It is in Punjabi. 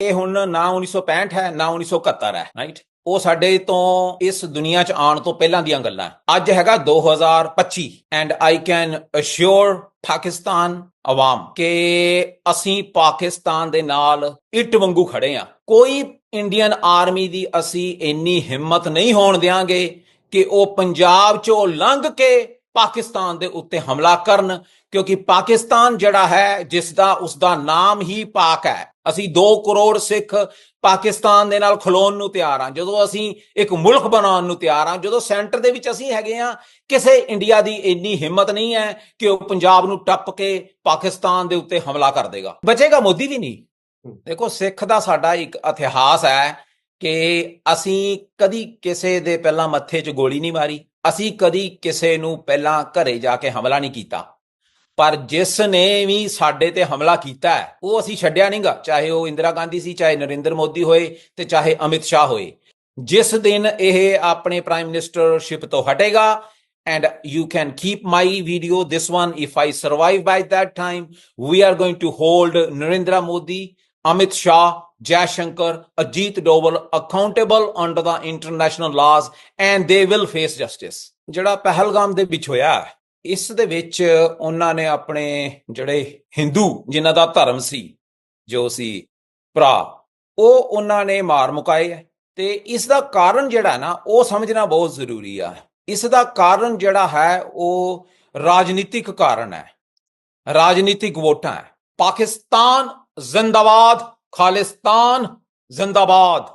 ਇਹ ਹੁਣ ਨਾ 1965 ਹੈ ਨਾ 1971 ਹੈ, ਰਾਈਟ। ਉਹ ਸਾਡੇ ਤੋਂ ਇਸ ਦੁਨੀਆ 'ਚ ਆਉਣ ਤੋਂ ਪਹਿਲਾਂ ਦੀਆਂ ਗੱਲਾਂ। ਅੱਜ ਹੈਗਾ 2025 and I can assure Pakistan ਆਵਾਮ ਕਿ ਅਸੀਂ ਪਾਕਿਸਤਾਨ ਦੇ ਨਾਲ ਇੱਟ ਵਾਂਗੂ ਖੜੇ ਆ। ਕੋਈ ਇੰਡੀਅਨ ਆਰਮੀ ਦੀ ਅਸੀਂ ਇੰਨੀ ਹਿੰਮਤ ਨਹੀਂ ਹੋਣ ਦਿਆਂਗੇ ਕਿ ਉਹ ਪੰਜਾਬ 'ਚੋਂ ਲੰਘ ਕੇ ਪਾਕਿਸਤਾਨ ਦੇ ਉੱਤੇ ਹਮਲਾ ਕਰਨ, ਕਿਉਂਕਿ ਪਾਕਿਸਤਾਨ ਜਿਹੜਾ ਹੈ ਜਿਸ ਦਾ ਉਸਦਾ ਨਾਮ ਹੀ ਪਾਕ ਹੈ। ਅਸੀਂ 2 ਕਰੋੜ ਸਿੱਖ ਪਾਕਿਸਤਾਨ ਦੇ ਨਾਲ ਖਲੋਣ ਨੂੰ ਤਿਆਰ ਹਾਂ, ਜਦੋਂ ਅਸੀਂ ਇੱਕ ਮੁਲਕ ਬਣਾਉਣ ਨੂੰ ਤਿਆਰ ਹਾਂ, ਜਦੋਂ ਸੈਂਟਰ ਦੇ ਵਿੱਚ ਅਸੀਂ ਹੈਗੇ ਹਾਂ। ਕਿਸੇ ਇੰਡੀਆ ਦੀ ਇੰਨੀ ਹਿੰਮਤ ਨਹੀਂ ਹੈ ਕਿ ਉਹ ਪੰਜਾਬ ਨੂੰ ਟੱਪ ਕੇ ਪਾਕਿਸਤਾਨ ਦੇ ਉੱਤੇ ਹਮਲਾ ਕਰ ਦੇਗਾ। ਬਚੇਗਾ ਮੋਦੀ ਵੀ ਨਹੀਂ। ਦੇਖੋ, ਸਿੱਖ ਦਾ ਸਾਡਾ ਇੱਕ ਇਤਿਹਾਸ ਹੈ ਕਿ ਅਸੀਂ ਕਦੀ ਕਿਸੇ ਦੇ ਪਹਿਲਾਂ ਮੱਥੇ 'ਚ ਗੋਲੀ ਨਹੀਂ ਮਾਰੀ, ਅਸੀਂ ਕਦੀ ਕਿਸੇ ਨੂੰ ਪਹਿਲਾਂ ਘਰੇ ਜਾ ਕੇ ਹਮਲਾ ਨਹੀਂ ਕੀਤਾ, ਪਰ ਜਿਸ ਨੇ ਵੀ ਸਾਡੇ ਤੇ ਹਮਲਾ ਕੀਤਾ ਹੈ ਉਹ ਅਸੀਂ ਛੱਡਿਆ ਨਹੀਂਗਾ। ਚਾਹੇ ਉਹ ਇੰਦਰਾ ਗਾਂਧੀ ਸੀ, ਚਾਹੇ ਨਰਿੰਦਰ ਮੋਦੀ ਹੋਏ ਤੇ ਚਾਹੇ ਅਮਿਤ ਸ਼ਾਹ ਹੋਏ। ਜਿਸ ਦਿਨ ਇਹ ਆਪਣੇ ਪ੍ਰਾਈਮ ਮਿਨਿਸਟਰਸ਼ਿਪ ਤੋਂ ਹਟੇਗਾ, and you can keep my video, this one, if I survive by that time, we are going to hold Narendra Modi, Amit Shah, Jai Shankar, Ajit Doval accountable under the international laws, and they will face justice। ਜਿਹੜਾ ਪਹਿਲਗਾਮ ਦੇ ਵਿੱਚ ਹੋਇਆ, ਇਸ ਦੇ ਵਿੱਚ ਉਹਨਾਂ ਨੇ ਆਪਣੇ ਜਿਹੜੇ ਹਿੰਦੂ ਜਿਨ੍ਹਾਂ ਦਾ ਧਰਮ ਸੀ, ਜੋ ਸੀ ਭਰਾ, ਉਹ ਉਹਨਾਂ ਨੇ ਮਾਰ ਮੁਕਾਏ ਹੈ। ਤੇ ਇਸ ਦਾ ਕਾਰਨ ਜਿਹੜਾ ਨਾ ਉਹ ਸਮਝਣਾ ਬਹੁਤ ਜ਼ਰੂਰੀ ਆ। ਇਸ ਦਾ ਕਾਰਨ ਜਿਹੜਾ ਹੈ ਉਹ ਰਾਜਨੀਤਿਕ ਕਾਰਨ ਹੈ, ਰਾਜਨੀਤਿਕ ਵੋਟਾਂ ਹੈ। ਪਾਕਿਸਤਾਨ ਜ਼ਿੰਦਾਬਾਦ, ਖਾਲਿਸਤਾਨ ਜ਼ਿੰਦਾਬਾਦ।